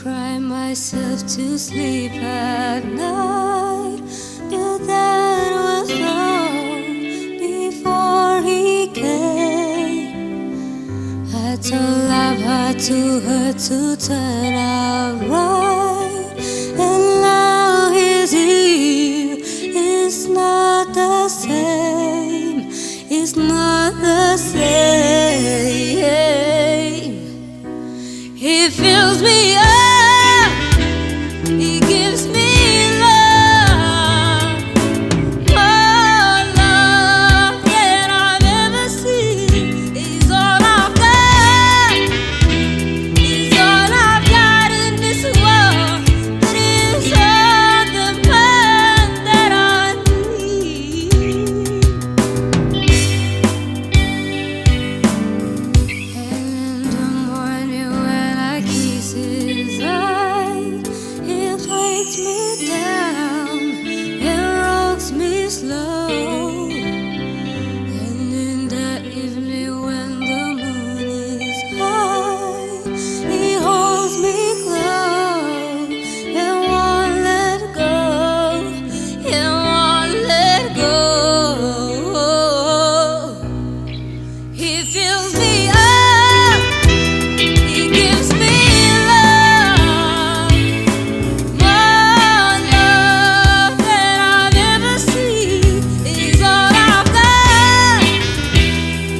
cry myself to sleep at night, but that was wrong before he came. I told love her to her to turn out right, and now he's here. It's not the same. It's not the same. He fills me up. He gives me love, more love than I've ever seen. He's all I've got. He's all I've got in this world. But he's all the man that I need. And in the morning when I kiss his eyes, he plates me down and rocks me slow. And in the evening when the moon is high, he holds me close and won't let go, and won't let go. He fills me up. He gives me love, more love than I've ever seen. He's all I've got.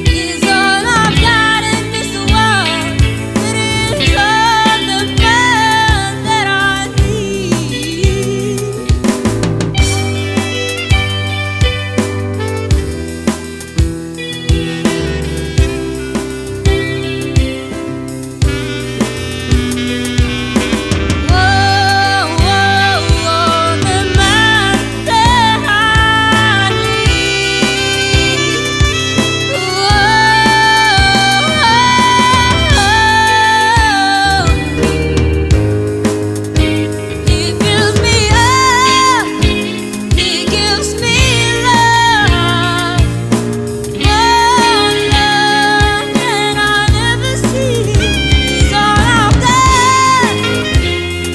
He's all I've got in this world. But he's all the man that I need. Whoa, whoa, whoa, the man that I need. He fills me up. He gives me love, more love than I've ever seen. He's all I've got.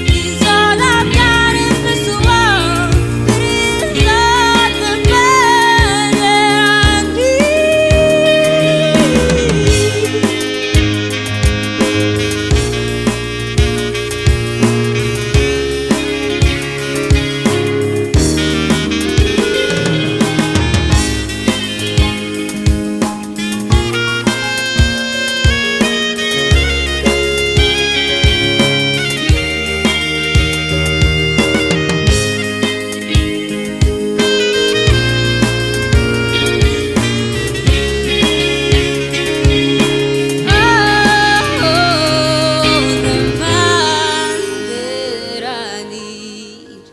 He's all I've got in this world. But he's all the man that I need. Oh, the man that I need.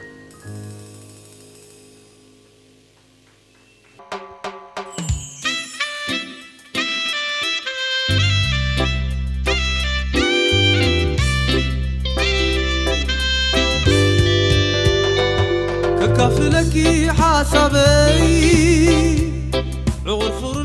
ككفلك حسبي عغفر